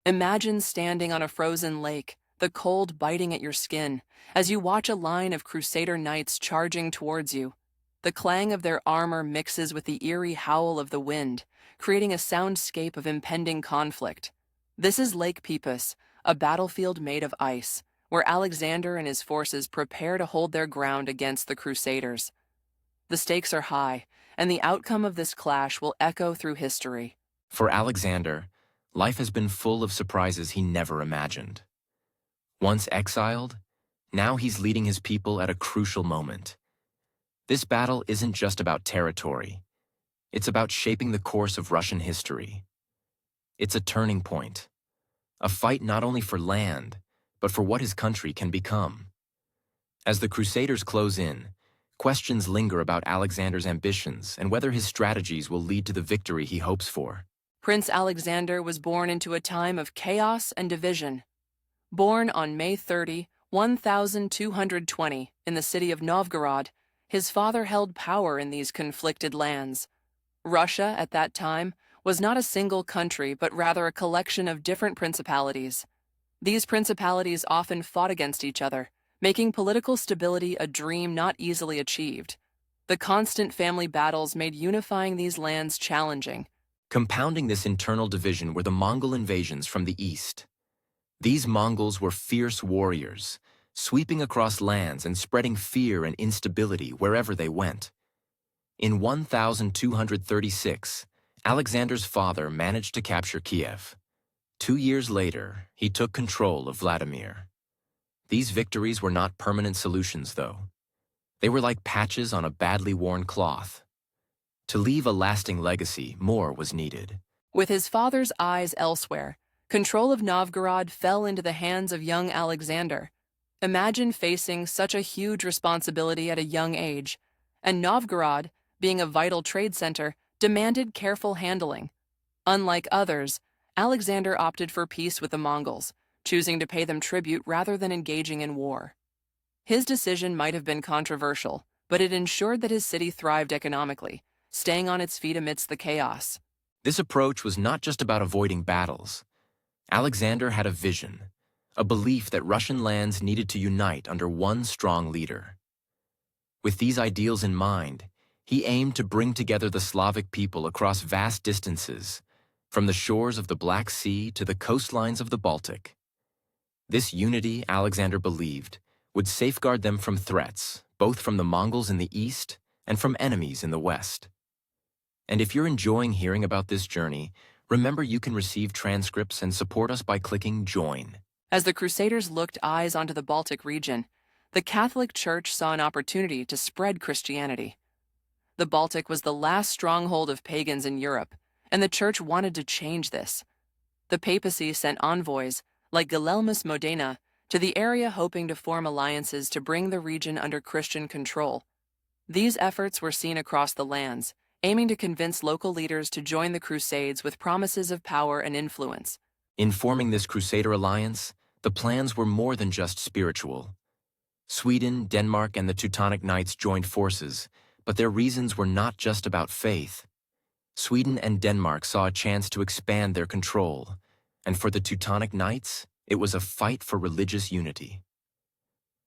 Imagine standing on a frozen lake, the cold biting at your skin, as you watch a line of Crusader knights charging towards you. The clang of their armor mixes with the eerie howl of the wind, creating a soundscape of impending conflict. This is Lake Peipus, a battlefield made of ice, where Alexander and his forces prepare to hold their ground against the Crusaders. The stakes are high, and the outcome of this clash will echo through history. For Alexander, life has been full of surprises he never imagined. Once exiled, now he's leading his people at a crucial moment. This battle isn't just about territory. It's about shaping the course of Russian history. It's a turning point, a fight not only for land, but for what his country can become. As the Crusaders close in, questions linger about Alexander's ambitions and whether his strategies will lead to the victory he hopes for. Prince Alexander was born into a time of chaos and division. Born on May 30, 1220, in the city of Novgorod, his father held power in these conflicted lands. Russia, at that time, was not a single country, but rather a collection of different principalities. These principalities often fought against each other, making political stability a dream not easily achieved. The constant family battles made unifying these lands challenging. Compounding this internal division were the Mongol invasions from the east. These Mongols were fierce warriors, sweeping across lands and spreading fear and instability wherever they went. In 1236, Alexander's father managed to capture Kiev. 2 years later, he took control of Vladimir. These victories were not permanent solutions, though. They were like patches on a badly worn cloth. To leave a lasting legacy, more was needed. With his father's eyes elsewhere, control of Novgorod fell into the hands of young Alexander. Imagine facing such a huge responsibility at a young age, and Novgorod, being a vital trade center, demanded careful handling. Unlike others, Alexander opted for peace with the Mongols, choosing to pay them tribute rather than engaging in war. His decision might have been controversial, but it ensured that his city thrived economically, staying on its feet amidst the chaos. This approach was not just about avoiding battles. Alexander had a vision, a belief that Russian lands needed to unite under one strong leader. With these ideals in mind, he aimed to bring together the Slavic people across vast distances, from the shores of the Black Sea to the coastlines of the Baltic. This unity, Alexander believed, would safeguard them from threats, both from the Mongols in the east and from enemies in the west. And if you're enjoying hearing about this journey, remember you can receive transcripts and support us by clicking Join. As the Crusaders looked eyes onto the Baltic region, the Catholic Church saw an opportunity to spread Christianity. The Baltic was the last stronghold of pagans in Europe, and the Church wanted to change this. The papacy sent envoys, like Guilelmus Modena, to the area hoping to form alliances to bring the region under Christian control. These efforts were seen across the lands, aiming to convince local leaders to join the Crusades with promises of power and influence. In forming this Crusader alliance, the plans were more than just spiritual. Sweden, Denmark, and the Teutonic Knights joined forces, but their reasons were not just about faith. Sweden and Denmark saw a chance to expand their control, and for the Teutonic Knights, it was a fight for religious unity.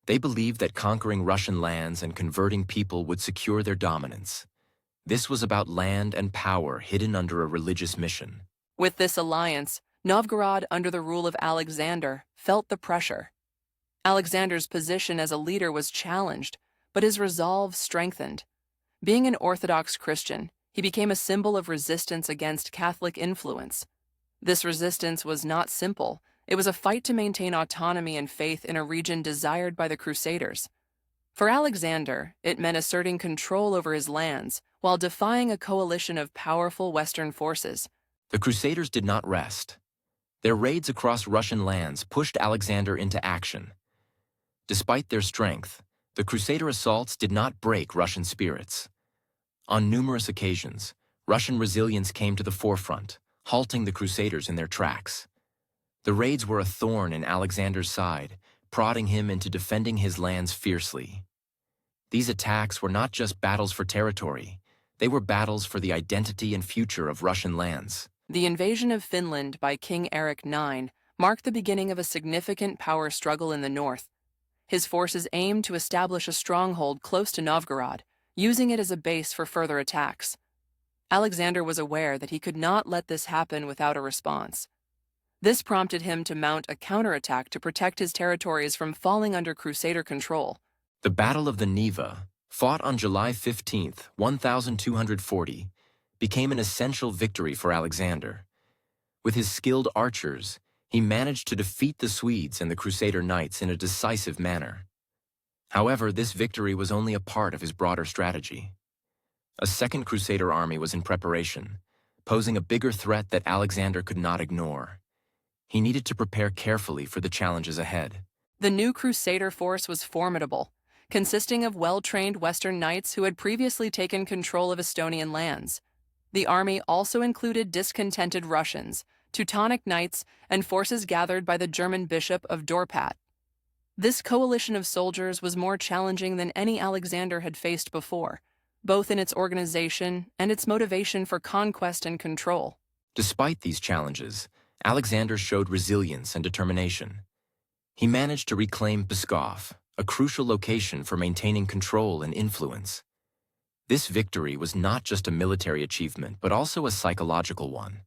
They believed that conquering Russian lands and converting people would secure their dominance. This was about land and power hidden under a religious mission. With this alliance, Novgorod, under the rule of Alexander, felt the pressure. Alexander's position as a leader was challenged, but his resolve strengthened. Being an Orthodox Christian, he became a symbol of resistance against Catholic influence. This resistance was not simple. It was a fight to maintain autonomy and faith in a region desired by the Crusaders. For Alexander, it meant asserting control over his lands while defying a coalition of powerful Western forces. The Crusaders did not rest. Their raids across Russian lands pushed Alexander into action. Despite their strength, the Crusader assaults did not break Russian spirits. On numerous occasions, Russian resilience came to the forefront, halting the Crusaders in their tracks. The raids were a thorn in Alexander's side, prodding him into defending his lands fiercely. These attacks were not just battles for territory, they were battles for the identity and future of Russian lands. The invasion of Finland by King Eric IX marked the beginning of a significant power struggle in the north. His forces aimed to establish a stronghold close to Novgorod, using it as a base for further attacks. Alexander was aware that he could not let this happen without a response. This prompted him to mount a counterattack to protect his territories from falling under Crusader control. The Battle of the Neva, fought on July 15, 1240, became an essential victory for Alexander. With his skilled archers, he managed to defeat the Swedes and the Crusader knights in a decisive manner. However, this victory was only a part of his broader strategy. A second Crusader army was in preparation, posing a bigger threat that Alexander could not ignore. He needed to prepare carefully for the challenges ahead. The new Crusader force was formidable, consisting of well-trained Western knights who had previously taken control of Estonian lands. The army also included discontented Russians, Teutonic knights, and forces gathered by the German bishop of Dorpat. This coalition of soldiers was more challenging than any Alexander had faced before, both in its organization and its motivation for conquest and control. Despite these challenges, Alexander showed resilience and determination. He managed to reclaim Pskov, a crucial location for maintaining control and influence. This victory was not just a military achievement, but also a psychological one.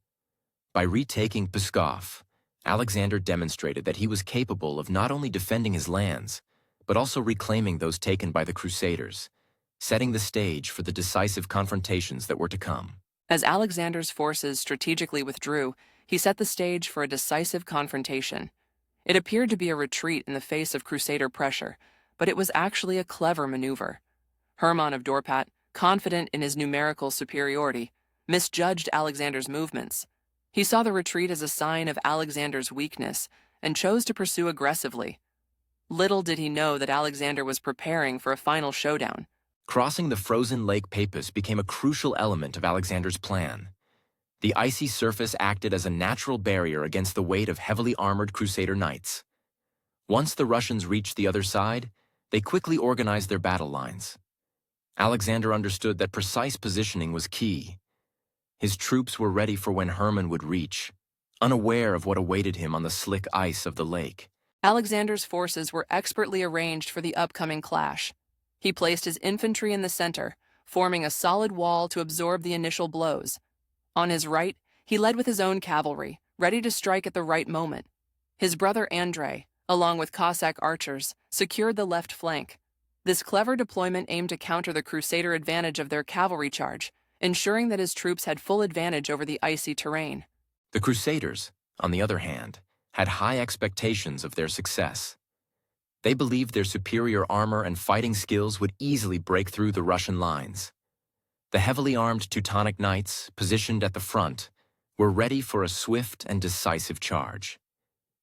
By retaking Pskov, Alexander demonstrated that he was capable of not only defending his lands, but also reclaiming those taken by the Crusaders, setting the stage for the decisive confrontations that were to come. As Alexander's forces strategically withdrew, he set the stage for a decisive confrontation. It appeared to be a retreat in the face of Crusader pressure, but it was actually a clever maneuver. Hermann of Dorpat, confident in his numerical superiority, misjudged Alexander's movements. He saw the retreat as a sign of Alexander's weakness and chose to pursue aggressively. Little did he know that Alexander was preparing for a final showdown. Crossing the frozen Lake Peipus became a crucial element of Alexander's plan. The icy surface acted as a natural barrier against the weight of heavily armored Crusader knights. Once the Russians reached the other side, they quickly organized their battle lines. Alexander understood that precise positioning was key. His troops were ready for when Hermann would reach, unaware of what awaited him on the slick ice of the lake. Alexander's forces were expertly arranged for the upcoming clash. He placed his infantry in the center, forming a solid wall to absorb the initial blows. On his right, he led with his own cavalry, ready to strike at the right moment. His brother Andrei, along with Cossack archers, secured the left flank. This clever deployment aimed to counter the Crusader advantage of their cavalry charge, ensuring that his troops had full advantage over the icy terrain. The Crusaders, on the other hand, had high expectations of their success. They believed their superior armor and fighting skills would easily break through the Russian lines. The heavily armed Teutonic knights, positioned at the front, were ready for a swift and decisive charge.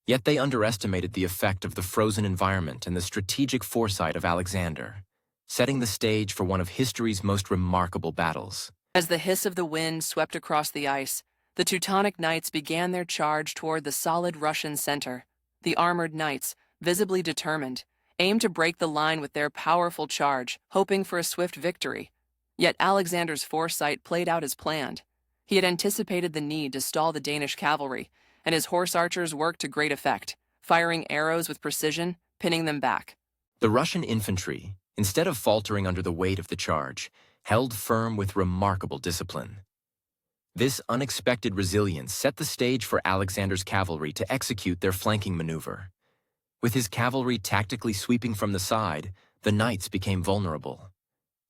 Yet they underestimated the effect of the frozen environment and the strategic foresight of Alexander, setting the stage for one of history's most remarkable battles. As the hiss of the wind swept across the ice, the Teutonic knights began their charge toward the solid Russian center. The armored knights, visibly determined, aimed to break the line with their powerful charge, hoping for a swift victory. Yet Alexander's foresight played out as planned. He had anticipated the need to stall the Danish cavalry, and his horse archers worked to great effect, firing arrows with precision, pinning them back. The Russian infantry, instead of faltering under the weight of the charge, held firm with remarkable discipline. This unexpected resilience set the stage for Alexander's cavalry to execute their flanking maneuver. With his cavalry tactically sweeping from the side, the knights became vulnerable.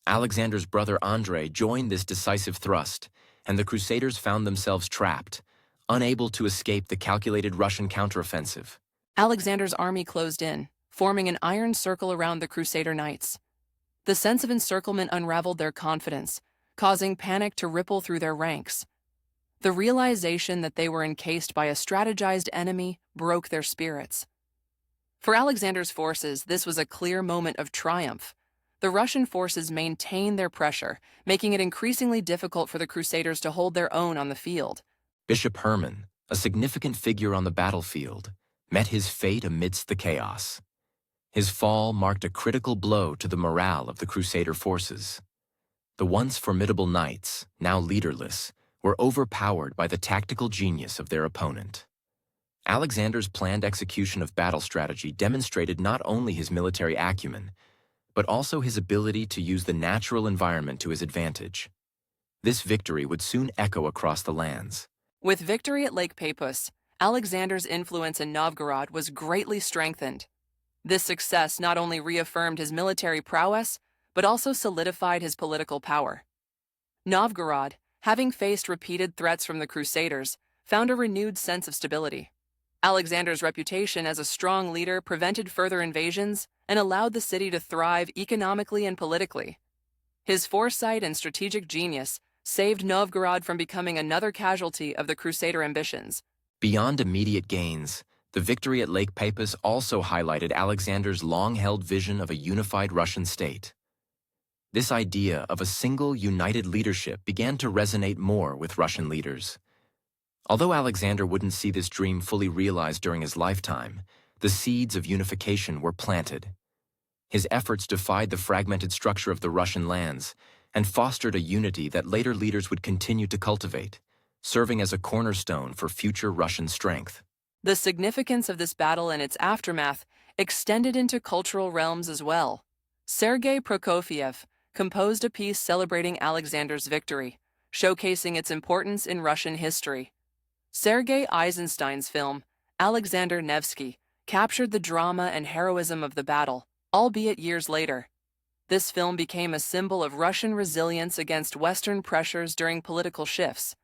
Alexander's brother Andrei joined this decisive thrust, and the Crusaders found themselves trapped, unable to escape the calculated Russian counteroffensive. Alexander's army closed in, forming an iron circle around the Crusader knights. The sense of encirclement unraveled their confidence, causing panic to ripple through their ranks. The realization that they were encased by a strategized enemy broke their spirits. For Alexander's forces, this was a clear moment of triumph. The Russian forces maintained their pressure, making it increasingly difficult for the Crusaders to hold their own on the field. Bishop Hermann, a significant figure on the battlefield, met his fate amidst the chaos. His fall marked a critical blow to the morale of the Crusader forces. The once formidable knights, now leaderless, were overpowered by the tactical genius of their opponent. Alexander's planned execution of battle strategy demonstrated not only his military acumen, but also his ability to use the natural environment to his advantage. This victory would soon echo across the lands. With victory at Lake Peipus, Alexander's influence in Novgorod was greatly strengthened. This success not only reaffirmed his military prowess, but also solidified his political power. Novgorod, having faced repeated threats from the Crusaders, found a renewed sense of stability. Alexander's reputation as a strong leader prevented further invasions and allowed the city to thrive economically and politically. His foresight and strategic genius saved Novgorod from becoming another casualty of the Crusader ambitions. Beyond immediate gains, the victory at Lake Peipus also highlighted Alexander's long-held vision of a unified Russian state. This idea of a single, united leadership began to resonate more with Russian leaders. Although Alexander wouldn't see this dream fully realized during his lifetime, the seeds of unification were planted. His efforts defied the fragmented structure of the Russian lands and fostered a unity that later leaders would continue to cultivate, serving as a cornerstone for future Russian strength. The significance of this battle and its aftermath extended into cultural realms as well. Sergei Prokofiev composed a piece celebrating Alexander's victory, showcasing its importance in Russian history. Sergei Eisenstein's film, Alexander Nevsky, captured the drama and heroism of the battle, albeit years later. This film became a symbol of Russian resilience against Western pressures during political shifts.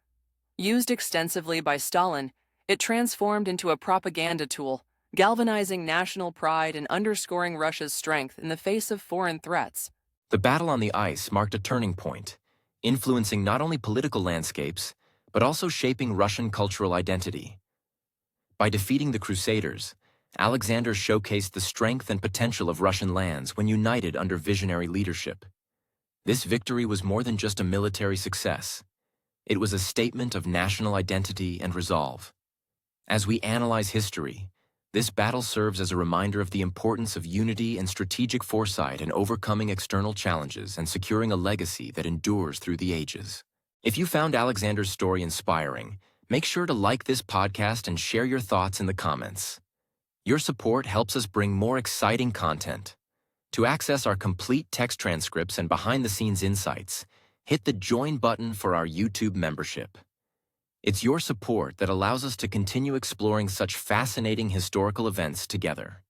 Used extensively by Stalin, it transformed into a propaganda tool, galvanizing national pride and underscoring Russia's strength in the face of foreign threats. The battle on the ice marked a turning point, influencing not only political landscapes, but also shaping Russian cultural identity. By defeating the Crusaders, Alexander showcased the strength and potential of Russian lands when united under visionary leadership. This victory was more than just a military success. It was a statement of national identity and resolve. As we analyze history, this battle serves as a reminder of the importance of unity and strategic foresight in overcoming external challenges and securing a legacy that endures through the ages. If you found Alexander's story inspiring, make sure to like this podcast and share your thoughts in the comments. Your support helps us bring more exciting content. To access our complete text transcripts and behind-the-scenes insights, hit the Join button for our YouTube membership. It's your support that allows us to continue exploring such fascinating historical events together.